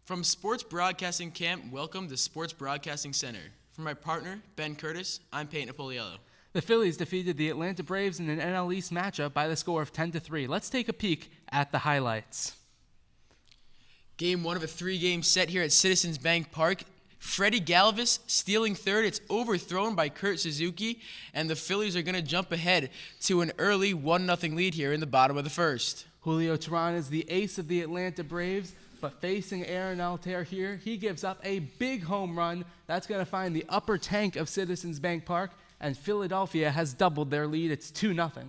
From Sports Broadcasting Camp, welcome to Sports Broadcasting Center. For my partner, Ben Curtis, I'm Peyton Napoliello. The Phillies defeated the Atlanta Braves in an NL East matchup by the score of 10-3. Let's take a peek at the highlights. Game 1 of a 3-game set here at Citizens Bank Park. Freddie Galvis stealing third. It's overthrown by Kurt Suzuki, and the Phillies are going to jump ahead to an early 1-0 lead here in the bottom of the first. Julio Teheran is the ace of the Atlanta Braves, but facing Aaron Altair here, he gives up a big home run. That's going to find the upper tank of Citizens Bank Park, and Philadelphia has doubled their lead. It's 2-0.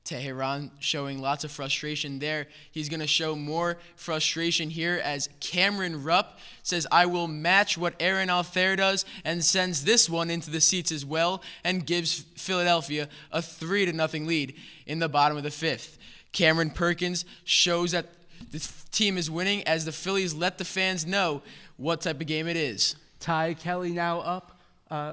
Teheran showing lots of frustration there. He's going to show more frustration here as Cameron Rupp says, I will match what Aaron Altair does, and sends this one into the seats as well and gives Philadelphia a 3-0 lead in the bottom of the fifth. Cameron Perkins shows that the team is winning as the Phillies let the fans know what type of game it is. Ty Kelly now up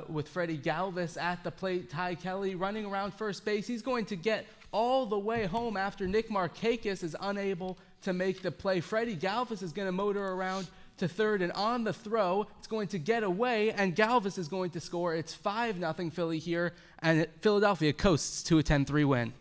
with Freddie Galvis at the plate. Ty Kelly running around first base. He's going to get all the way home after Nick Markakis is unable to make the play. Freddie Galvis is going to motor around to third, and on the throw, it's going to get away, and Galvis is going to score. It's 5-0 Philly here, and Philadelphia coasts to a 10-3 win.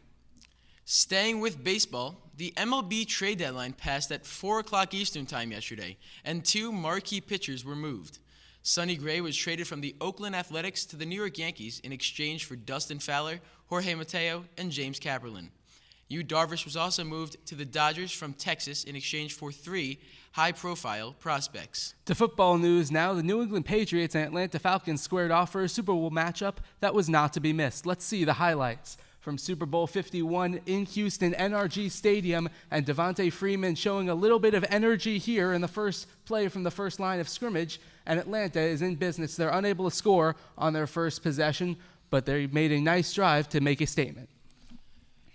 Staying with baseball, the MLB trade deadline passed at 4 o'clock Eastern time yesterday, and 2 marquee pitchers were moved. Sonny Gray was traded from the Oakland Athletics to the New York Yankees in exchange for Dustin Fowler, Jorge Mateo, and James Kaprielian. Yu Darvish was also moved to the Dodgers from Texas in exchange for 3 high-profile prospects. To football news now, the New England Patriots and Atlanta Falcons squared off for a Super Bowl matchup that was not to be missed. Let's see the highlights from Super Bowl 51 in Houston, NRG Stadium, and Devontae Freeman showing a little bit of energy here in the first play from the first line of scrimmage, and Atlanta is in business. They're unable to score on their first possession, but they made a nice drive to make a statement.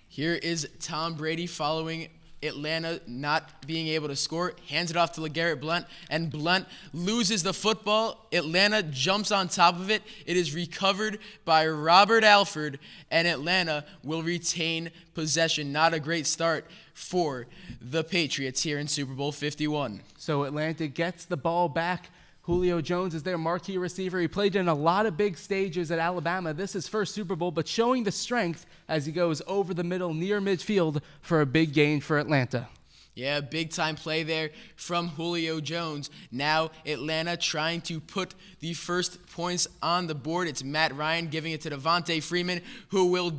Here is Tom Brady following Atlanta not being able to score, hands it off to LeGarrette Blount, and Blount loses the football. Atlanta jumps on top of it. It is recovered by Robert Alford, and Atlanta will retain possession. Not a great start for the Patriots here in Super Bowl 51. So Atlanta gets the ball back. Julio Jones is their marquee receiver. He played in a lot of big stages at Alabama. This is his first Super Bowl, but showing the strength as he goes over the middle near midfield for a big gain for Atlanta. Yeah, big-time play there from Julio Jones. Now Atlanta trying to put the first points on the board. It's Matt Ryan giving it to Devontae Freeman, who will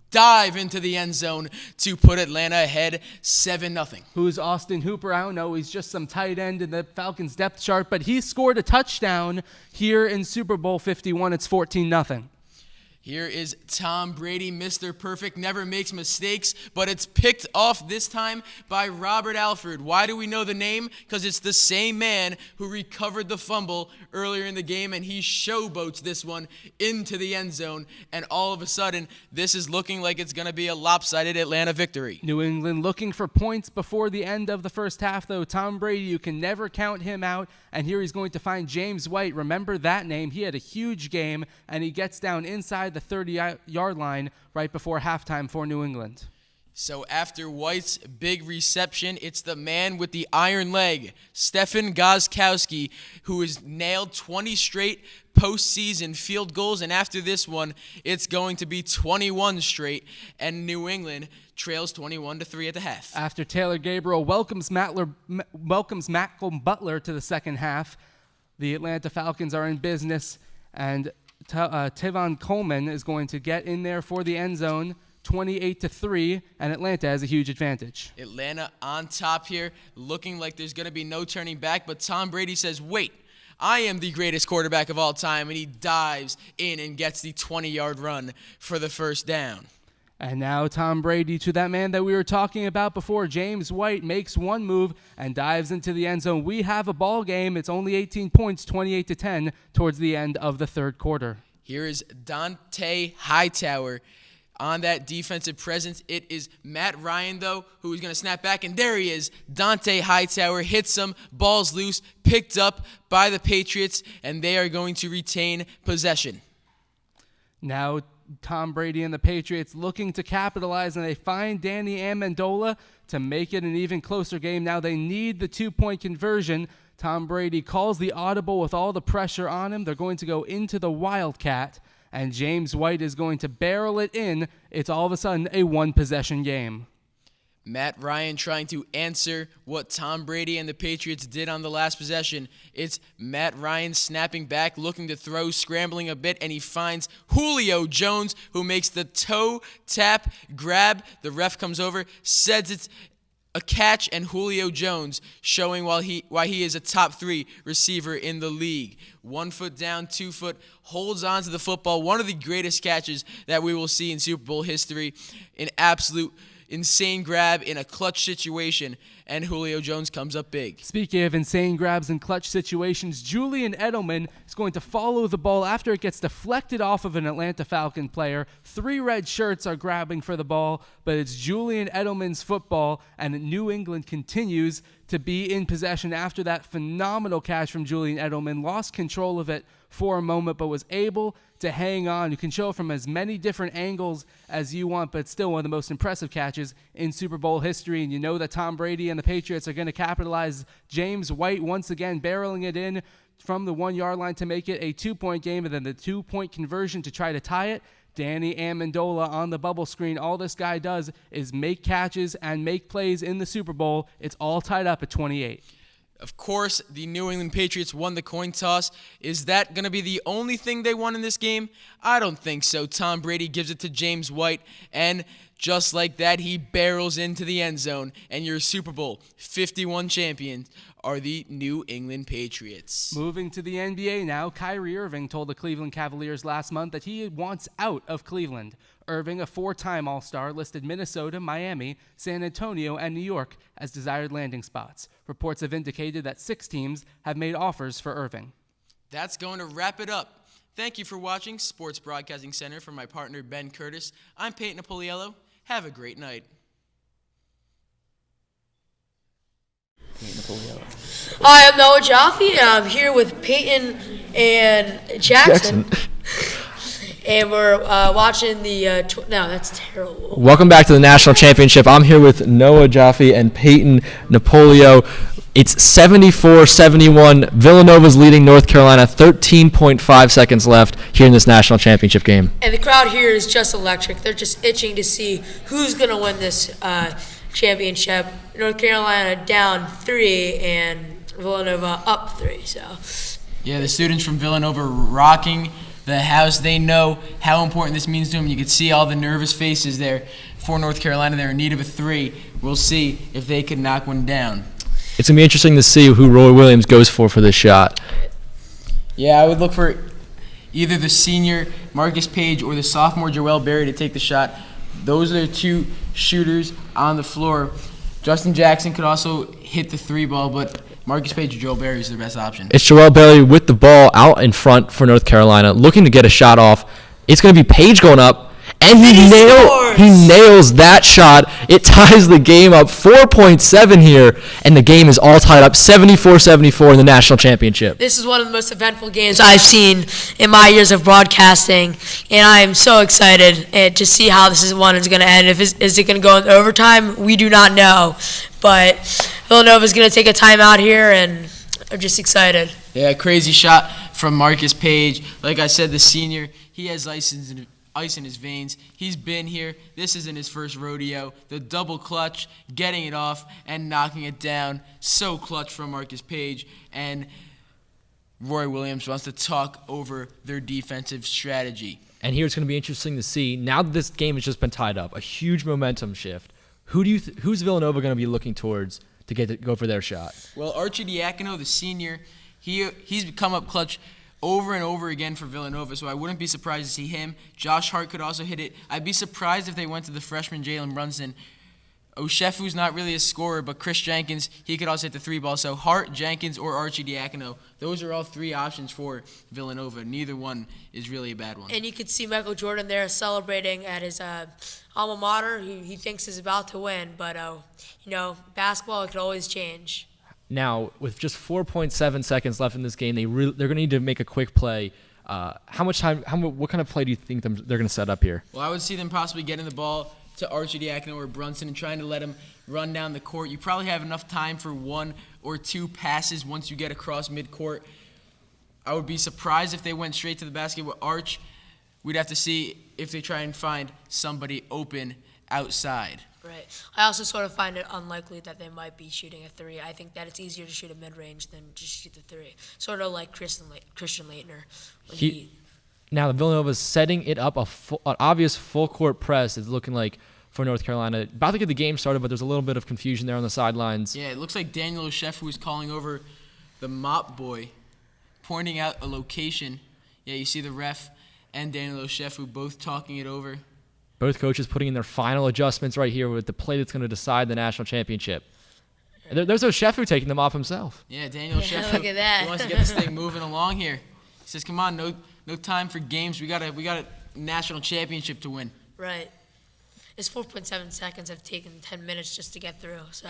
dive into the end zone to put Atlanta ahead 7-0. Who's Austin Hooper? I don't know. He's just some tight end in the Falcons depth chart, but he scored a touchdown here in Super Bowl 51. It's 14-0. Here is Tom Brady, Mr. Perfect, never makes mistakes, but it's picked off this time by Robert Alford. Why do we know the name? Because it's the same man who recovered the fumble earlier in the game, and he showboats this one into the end zone, and all of a sudden, this is looking like it's going to be a lopsided Atlanta victory. New England looking for points before the end of the first half, though. Tom Brady, you can never count him out, and here he's going to find James White. Remember that name. He had a huge game, and he gets down inside the 30-yard line right before halftime for New England. So after White's big reception, it's the man with the iron leg, Stefan Gostkowski, who has nailed 20 straight postseason field goals. And after this one, it's going to be 21 straight, and New England trails 21-3 at the half. After Taylor Gabriel welcomes Malcolm Butler to the second half, the Atlanta Falcons are in business, and Tevon Coleman is going to get in there for the end zone, 28-3, and Atlanta has a huge advantage. Atlanta on top here, looking like there's going to be no turning back, but Tom Brady says, wait, I am the greatest quarterback of all time, and he dives in and gets the 20-yard run for the first down. And now Tom Brady to that man that we were talking about before. James White makes one move and dives into the end zone. We have a ball game. It's only 18 points, 28-10 towards the end of the third quarter. Here is Dante Hightower on that defensive presence. It is Matt Ryan, though, who is going to snap back, and there he is. Dante Hightower hits him, ball's loose, picked up by the Patriots, and they are going to retain possession. Now Tom Brady and the Patriots looking to capitalize, and they find Danny Amendola to make it an even closer game. Now they need the 2-point conversion Tom Brady calls the audible with all the pressure on him. They're going to go into the Wildcat, and James White is going to barrel it in. It's all of a sudden a one-possession game. Matt Ryan trying to answer what Tom Brady and the Patriots did on the last possession. It's Matt Ryan snapping back, looking to throw, scrambling a bit, and he finds Julio Jones, who makes the toe tap grab. The ref comes over, says it's a catch, and Julio Jones showing why he is a top 3 receiver in the league. 1 foot down, 2 foot, holds on to the football. One of the greatest catches that we will see in Super Bowl history. An absolute insane grab in a clutch situation, and Julio Jones comes up big. Speaking of insane grabs and clutch situations, Julian Edelman is going to follow the ball after it gets deflected off of an Atlanta Falcon player. 3 red shirts are grabbing for the ball, but it's Julian Edelman's football, and New England continues to be in possession after that phenomenal catch from Julian Edelman. Lost control of it for a moment, but was able to hang on. You can show from as many different angles as you want, but still one of the most impressive catches in Super Bowl history. And you know that Tom Brady and the Patriots are going to capitalize. James White once again barreling it in from the 1-yard line to make it a 2-point game, and then the 2-point conversion to try to tie it. Danny Amendola on the bubble screen. All this guy does is make catches and make plays in the Super Bowl. It's all tied up at 28. Of course, the New England Patriots won the coin toss. Is that going to be the only thing they won in this game? I don't think so. Tom Brady gives it to James White, and just like that, he barrels into the end zone, and your Super Bowl 51 champions are the New England Patriots. Moving to the NBA now, Kyrie Irving told the Cleveland Cavaliers last month that he wants out of Cleveland. Irving, a 4-time All-Star, listed Minnesota, Miami, San Antonio, and New York as desired landing spots. Reports have indicated that 6 teams have made offers for Irving. That's going to wrap it up. Thank you for watching Sports Broadcasting Center. From my partner, Ben Curtis, I'm Peyton Napoliello. Have a great night. Hi, I'm Noah Jaffe, and I'm here with Peyton and Jackson. And we're watching the no, that's terrible. Welcome back to the National Championship. I'm here with Noah Jaffe and Peyton Napoliello. It's 74-71. Villanova's leading North Carolina, 13.5 seconds left here in this National Championship game. And the crowd here is just electric. They're just itching to see who's going to win this championship. North Carolina down 3 and Villanova up 3. So yeah, the students from Villanova rocking the house. They know how important this means to them. You can see all the nervous faces there for North Carolina. They're in need of a 3. We'll see if they can knock one down. It's going to be interesting to see who Roy Williams goes for this shot. Yeah, I would look for either the senior Marcus Page or the sophomore Joel Berry to take the shot. Those are the 2 shooters on the floor. Justin Jackson could also hit the 3 ball, but Marcus Page or Joel Berry is the best option. It's Joel Berry with the ball out in front for North Carolina, looking to get a shot off. It's going to be Page going up, and he nails that shot. It ties the game up 4.7 here, and the game is all tied up 74-74 in the National Championship. this is one of the most eventful games I've seen in my years of broadcasting, and I am so excited to see how this one is going to end. Is it going to go into overtime? We do not know, but Villanova is going to take a timeout here, and I'm just excited. Yeah, crazy shot from Marcus Page. Like I said, the senior, he has ice in his veins. He's been here. This isn't his first rodeo. The double clutch, getting it off and knocking it down. So clutch from Marcus Page. And Roy Williams wants to talk over their defensive strategy. And here it's going to be interesting to see, now that this game has just been tied up, a huge momentum shift. Who's Villanova going to be looking towards to go for their shot? Well, Archie Diacono, the senior, he's come up clutch over and over again for Villanova, so I wouldn't be surprised to see him. Josh Hart could also hit it. I'd be surprised if they went to the freshman Jalen Brunson. Oshefu's not really a scorer, but Chris Jenkins, he could also hit the 3 ball. So Hart, Jenkins, or Archie Diacono, those are all 3 options for Villanova. Neither one is really a bad one. And you could see Michael Jordan there celebrating at his alma mater. He thinks he's about to win, but basketball, it could always change. Now, with just 4.7 seconds left in this game, they're going to need to make a quick play. What kind of play do you think they're going to set up here? Well, I would see them possibly getting the ball to Arcidiacono or Brunson and trying to let him run down the court. You probably have enough time for 1 or 2 passes once you get across midcourt. I would be surprised if they went straight to the basket with Arch. We'd have to see if they try and find somebody open outside. Right. I also sort of find it unlikely that they might be shooting a 3. I think that it's easier to shoot a mid-range than just shoot the 3. Sort of like Christian Leitner. Now, the Villanova's setting it up, an obvious full-court press is looking like for North Carolina. About to get the game started, but there's a little bit of confusion there on the sidelines. Yeah, it looks like Daniel O'Sheffu is calling over the mop boy, pointing out a location. Yeah, you see the ref and Daniel O'Sheffu both talking it over. Both coaches putting in their final adjustments right here with the play that's going to decide the national championship. And there's O'Sheffu taking them off himself. Yeah, Daniel O'Sheffu. Look at that. He wants to get this thing moving along here. He says, "Come on, no time for games. We got a national championship to win." Right. It's 4.7 seconds. Have taken 10 minutes just to get through. So.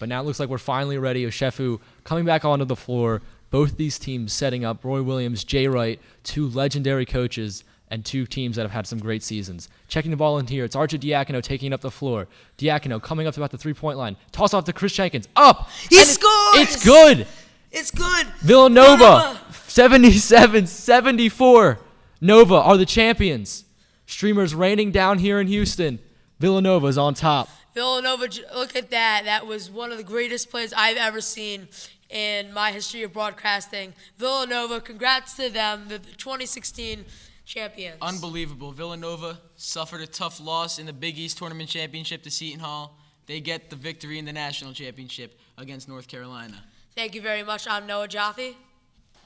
But now it looks like we're finally ready. O'Sheffu coming back onto the floor. Both these teams setting up Roy Williams, Jay Wright, 2 legendary coaches, and 2 teams that have had some great seasons. Checking the ball in here, it's Arcidiacono taking up the floor. Diacono coming up to about the 3-point line. Toss off to Chris Jenkins. Up! He scores! It's good! It's good! Villanova, 77-74. Nova are the champions. Streamers raining down here in Houston. Villanova's on top. Villanova, look at that. That was one of the greatest plays I've ever seen in my history of broadcasting. Villanova, congrats to them, the 2016 champions. Unbelievable. Villanova suffered a tough loss in the Big East Tournament Championship to Seton Hall. They get the victory in the national championship against North Carolina. Thank you very much. I'm Noah Jaffe.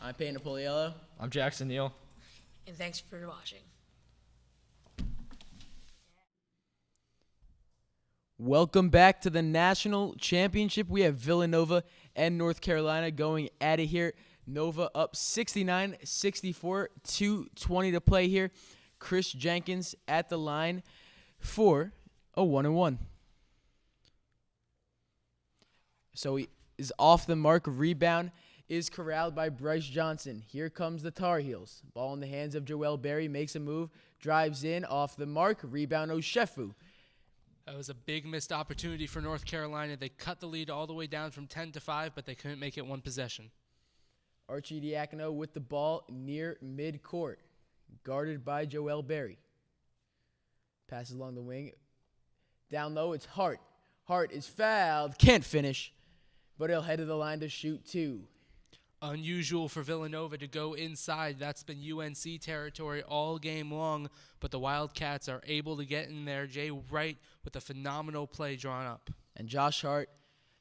I'm Peyton Napoliello. I'm Jackson Neal. And thanks for watching. Welcome back to the national championship. We have Villanova and North Carolina going at it here. Nova up 69-64, 2:20 to play here. Chris Jenkins at the line for a 1-and-1. So he is off the mark. Rebound is corralled by Bryce Johnson. Here comes the Tar Heels. Ball in the hands of Joel Berry. Makes a move. Drives in. Off the mark. Rebound O'Sheffu. That was a big missed opportunity for North Carolina. They cut the lead all the way down from 10-5, but they couldn't make it one possession. Arcidiacono with the ball near midcourt, guarded by Joel Berry. Passes along the wing. Down low, it's Hart. Hart is fouled. Can't finish, but he'll head to the line to shoot 2. Unusual for Villanova to go inside. That's been UNC territory all game long, but the Wildcats are able to get in there. Jay Wright with a phenomenal play drawn up. And Josh Hart,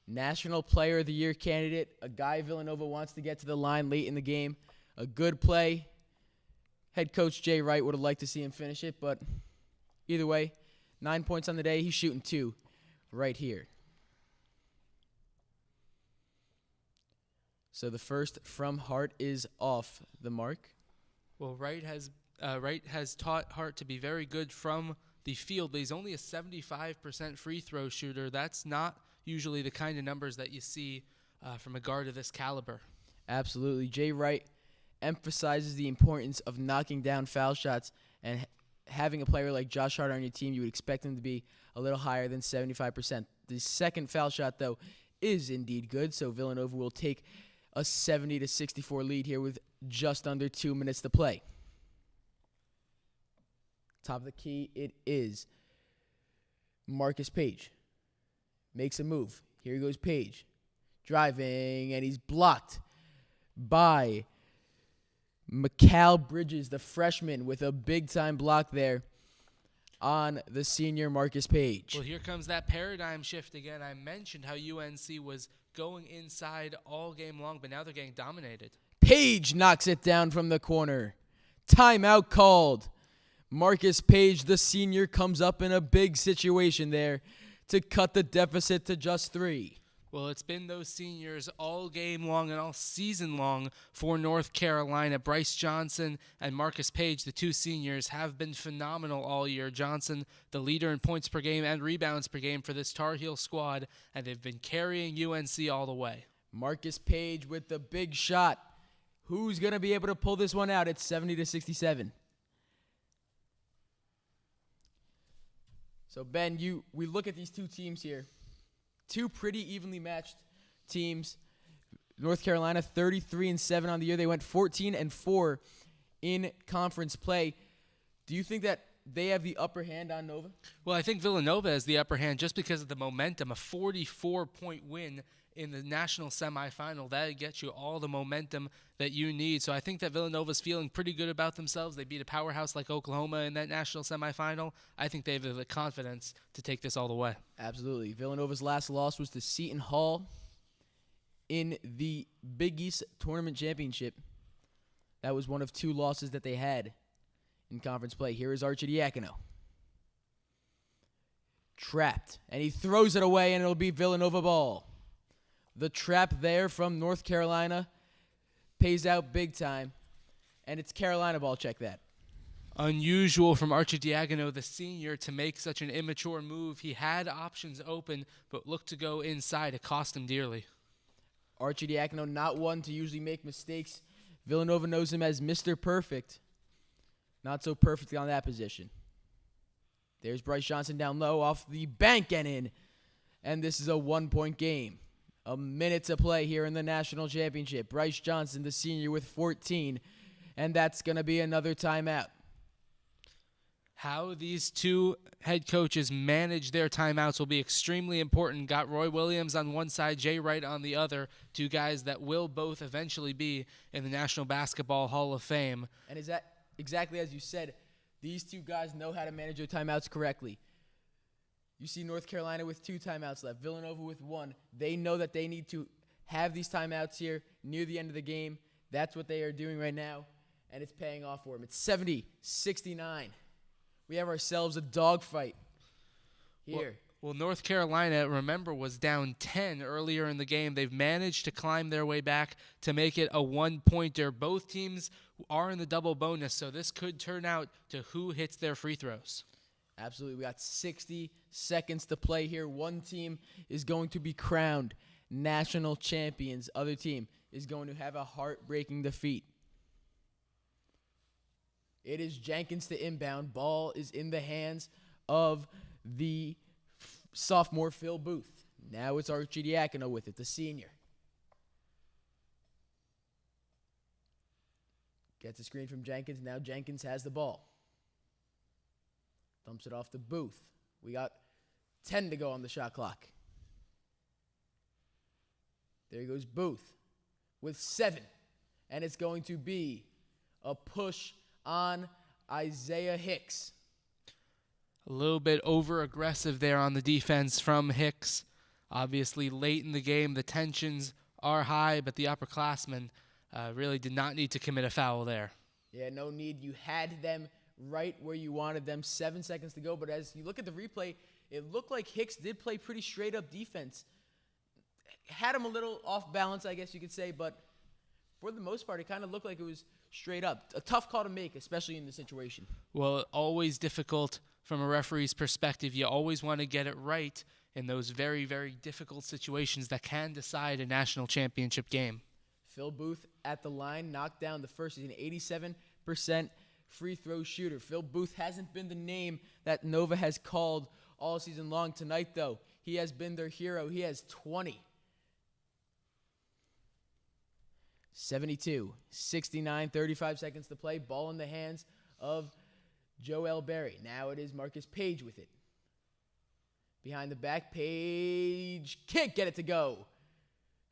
National Player of the Year candidate, a guy Villanova wants to get to the line late in the game. A good play. Head coach Jay Wright would have liked to see him finish it, but either way, 9 points on the day. He's shooting 2 right here. So the first from Hart is off the mark. Well, Wright has taught Hart to be very good from the field, but he's only a 75% free throw shooter. That's not usually the kind of numbers that you see from a guard of this caliber. Absolutely. Jay Wright emphasizes the importance of knocking down foul shots, and having a player like Josh Hart on your team, you would expect him to be a little higher than 75%. The second foul shot, though, is indeed good, so Villanova will take a 70-64 lead here with just under 2 minutes to play. Top of the key, it is Marcus Page. Makes a move. Here goes Page. Driving, and he's blocked by Mikal Bridges, the freshman, with a big-time block there on the senior Marcus Page. Well, here comes that paradigm shift again. I mentioned how UNC was going inside all game long, but now they're getting dominated. Page knocks it down from the corner. Timeout called. Marcus Page, the senior, comes up in a big situation there to cut the deficit to just 3. Well, it's been those seniors all game long and all season long for North Carolina. Bryce Johnson and Marcus Page, the 2 seniors, have been phenomenal all year. Johnson, the leader in points per game and rebounds per game for this Tar Heel squad, and they've been carrying UNC all the way. Marcus Page with the big shot. Who's going to be able to pull this one out? It's 70-67. So Ben, we look at these two teams here. Two pretty evenly matched teams. North Carolina 33-7 on the year. They went 14-4 in conference play. Do you think that they have the upper hand on Nova? Well, I think Villanova has the upper hand just because of the momentum. A 44-point win in the national semifinal, that gets you all the momentum that you need. So I think that Villanova's feeling pretty good about themselves. They beat a powerhouse like Oklahoma in that national semifinal. I think they have the confidence to take this all the way. Absolutely. Villanova's last loss was to Seton Hall in the Big East Tournament Championship. That was one of two losses that they had in conference play. Here is Arcidiacono. Trapped, and he throws it away, and it'll be Villanova ball. The trap there from North Carolina pays out big time, and it's Carolina ball. Check that. Unusual from Arcidiacono, the senior, to make such an immature move. He had options open, but looked to go inside. It cost him dearly. Arcidiacono, not one to usually make mistakes. Villanova knows him as Mr. Perfect. Not so perfect on that position. There's Bryce Johnson down low off the bank and in. And this is a 1-point game. A minute to play here in the national championship. Bryce Johnson, the senior, with 14. And that's going to be another timeout. How these two head coaches manage their timeouts will be extremely important. Got Roy Williams on one side, Jay Wright on the other. Two guys that will both eventually be in the National Basketball Hall of Fame. And is that exactly as you said? These two guys know how to manage their timeouts correctly. You see North Carolina with 2 timeouts left, Villanova with 1. They know that they need to have these timeouts here near the end of the game. That's what they are doing right now, and it's paying off for them. It's 70-69. We have ourselves a dogfight here. Well, North Carolina, remember, was down 10 earlier in the game. They've managed to climb their way back to make it a 1-pointer. Both teams are in the double bonus, so this could turn out to who hits their free throws. Absolutely. We got 60 seconds to play here. One team is going to be crowned national champions. Other team is going to have a heartbreaking defeat. It is Jenkins to inbound. Ball is in the hands of the sophomore Phil Booth. Now it's Arcidiacono with it, the senior. Gets a screen from Jenkins. Now Jenkins has the ball. Dumps it off to Booth. We got 10 to go on the shot clock. There goes Booth with 7. And it's going to be a push on Isaiah Hicks. A little bit over-aggressive there on the defense from Hicks. Obviously, late in the game, the tensions are high, but the upperclassmen really did not need to commit a foul there. Yeah, no need. You had them right where you wanted them. 7 seconds to go, but as you look at the replay, it looked like Hicks did play pretty straight-up defense. Had him a little off balance, I guess you could say, but for the most part, it kind of looked like it was straight up. A tough call to make, especially in this situation. Well, always difficult from a referee's perspective. You always want to get it right in those very, very difficult situations that can decide a national championship game. Phil Booth at the line, knocked down the first. He's an 87% free throw shooter. Phil Booth hasn't been the name that Nova has called all season long. Tonight, though, he has been their hero. He has 20. 72-69, 35 seconds to play. Ball in the hands of Joel Berry. Now it is Marcus Page with it. Behind the back, Page can't get it to go.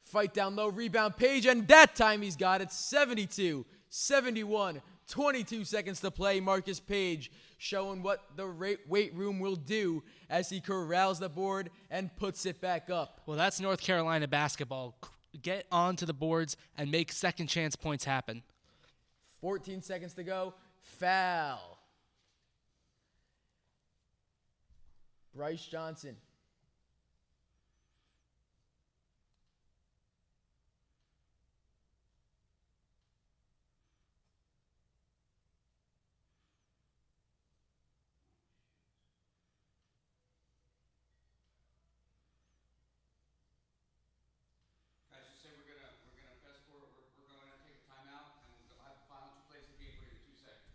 Fight down low, rebound Page, and that time he's got it. 72-71, 22 seconds to play. Marcus Page showing what the weight room will do as he corrals the board and puts it back up. Well, that's North Carolina basketball. Get onto the boards and make second chance points happen. 14 seconds to go. Foul. Bryce Johnson.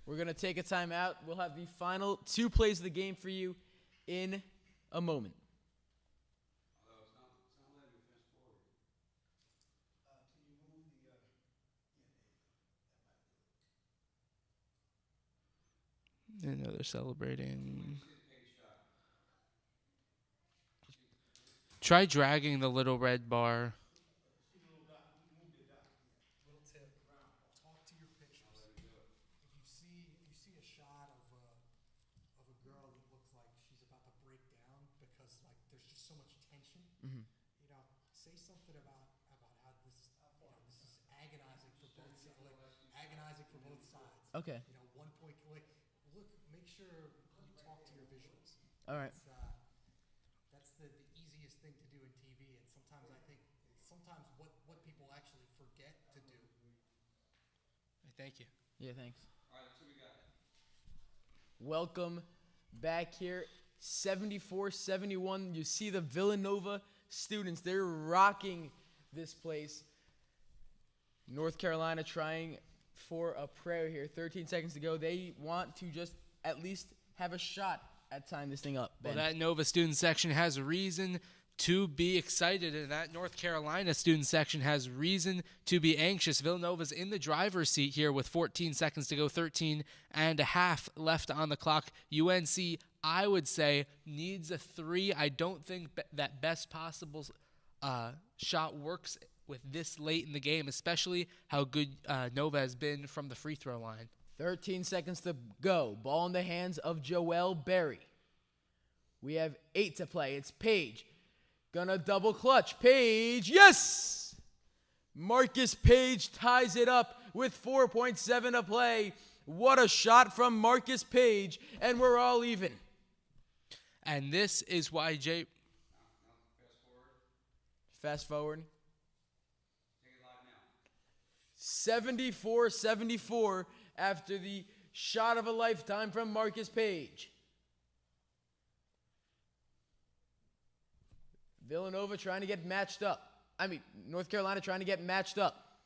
We're going to take a timeout. We'll have the final 2 plays of the game for you in a moment. And now they're celebrating. Try dragging the little red bar. Talk to your pictures. If you see a shot of a girl that looks like she's about to break down because like there's just so much tension, say something about how this is agonizing for both sides. Okay. 1 point. Look, make sure you talk to your visuals. All right. That's the easiest thing to do in TV, and sometimes I think what people actually forget to do. Thank you. Yeah, thanks. All right, so we got it. Welcome back here. 74-71. You see the Villanova students. They're rocking this place. North Carolina trying for a prayer here. 13 seconds to go. They want to just at least have a shot at tying this thing up. Ben. Well, that Nova student section has reason to be excited, and that North Carolina student section has reason to be anxious. Villanova's in the driver's seat here with 14 seconds to go, 13 and a half left on the clock. UNC, I would say, needs a 3. I don't think that best possible shot works with this late in the game, especially how good Nova has been from the free throw line. 13 seconds to go. Ball in the hands of Joel Berry. We have 8 to play. It's Page. Gonna double clutch. Page, yes! Marcus Page ties it up with 4.7 to play. What a shot from Marcus Page, and we're all even. And this is why Fast forward. 74-74 after the shot of a lifetime from Marcus Page. Villanova trying to get matched up. North Carolina trying to get matched up.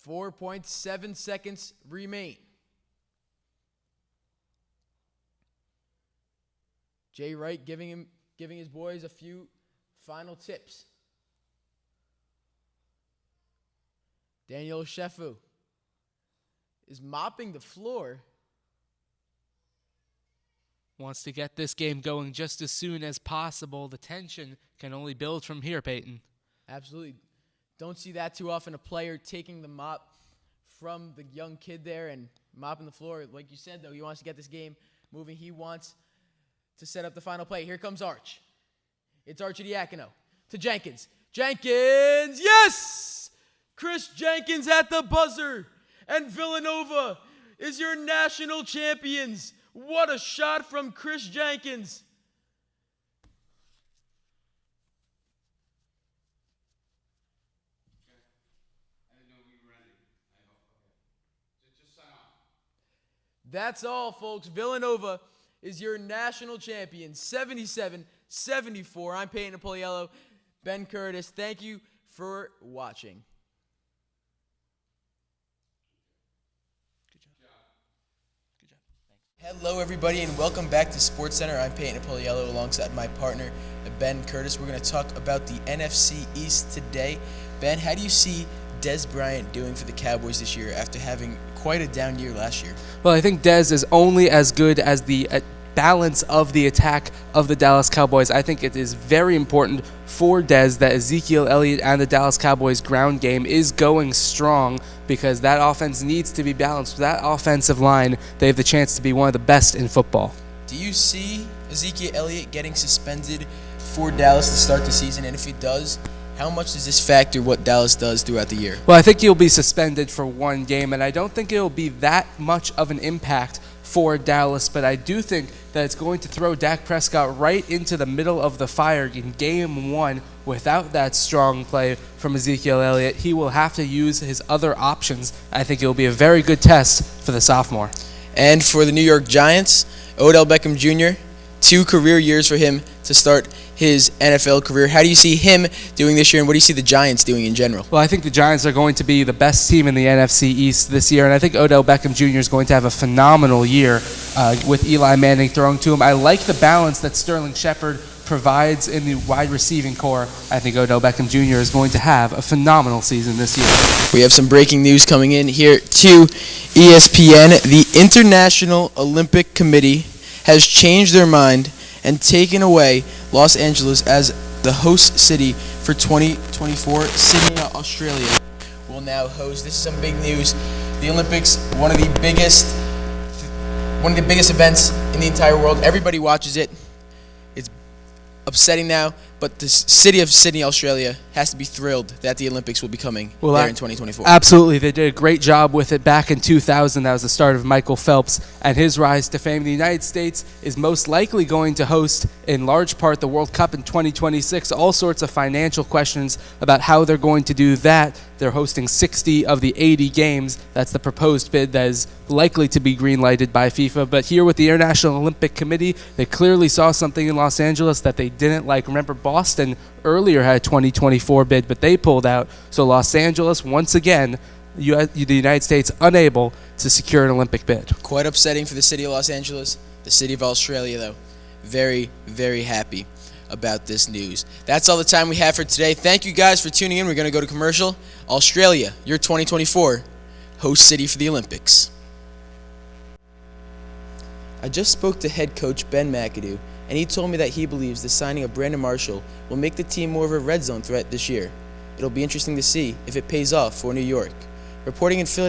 4.7 seconds remain. Jay Wright giving his boys a few final tips. Daniel Shefu is mopping the floor. Wants to get this game going just as soon as possible. The tension can only build from here, Peyton. Absolutely. Don't see that too often, a player taking the mop from the young kid there and mopping the floor. Like you said, though, he wants to get this game moving. He wants to set up the final play. Here comes Arch. It's Arcidiacono to Jenkins. Jenkins, yes! Chris Jenkins at the buzzer. And Villanova is your national champions. What a shot from Chris Jenkins. I didn't know we were ending. Okay. Just sign off. That's all, folks. Villanova is your national champion, 77-74. I'm Peyton Napoliello. Ben Curtis, thank you for watching. Hello, everybody, and welcome back to SportsCenter. I'm Peyton Napoliello alongside my partner, Ben Curtis. We're going to talk about the NFC East today. Ben, how do you see Des Bryant doing for the Cowboys this year after having quite a down year last year? Well, I think Des is only as good as the balance of the attack of the Dallas Cowboys. I think it is very important for Des that Ezekiel Elliott and the Dallas Cowboys ground game is going strong, because that offense needs to be balanced. With that offensive line, they have the chance to be one of the best in football. Do you see Ezekiel Elliott getting suspended for Dallas to start the season? And if he does, how much does this factor what Dallas does throughout the year? Well, I think he'll be suspended for one game, and I don't think it'll be that much of an impact for Dallas, but I do think that it's going to throw Dak Prescott right into the middle of the fire in game one. Without that strong play from Ezekiel Elliott, he will have to use his other options. I think it will be a very good test for the sophomore. And for the New York Giants, Odell Beckham Jr., 2 career years for him to start his NFL career. How do you see him doing this year, and what do you see the Giants doing in general? Well, I think the Giants are going to be the best team in the NFC East this year, and I think Odell Beckham Jr. is going to have a phenomenal year with Eli Manning throwing to him. I like the balance that Sterling Shepard provides in the wide receiving core. I think Odell Beckham Jr. is going to have a phenomenal season this year. We have some breaking news coming in here to ESPN. The International Olympic Committee has changed their mind and taken away Los Angeles as the host city for 2024. Sydney, Australia will now host. This is some big news. The Olympics, one of the biggest events in the entire world. Everybody watches it. It's upsetting now, but the city of Sydney, Australia has to be thrilled that the Olympics will be coming there in 2024. Absolutely. They did a great job with it back in 2000. That was the start of Michael Phelps and his rise to fame. The United States is most likely going to host, in large part, the World Cup in 2026. All sorts of financial questions about how they're going to do that. They're hosting 60 of the 80 games. That's the proposed bid that is likely to be green-lighted by FIFA. But here with the International Olympic Committee, they clearly saw something in Los Angeles that they didn't like. Remember, Boston earlier had a 2024 bid, but they pulled out. So Los Angeles, once again, the United States unable to secure an Olympic bid. Quite upsetting for the city of Los Angeles. The city of Australia, though, very, very happy about this news. That's all the time we have for today. Thank you guys for tuning in. We're going to go to commercial. Australia, your 2024 host city for the Olympics. I just spoke to head coach Ben McAdoo, and he told me that he believes the signing of Brandon Marshall will make the team more of a red zone threat this year. It'll be interesting to see if it pays off for New York. Reporting in Philadelphia.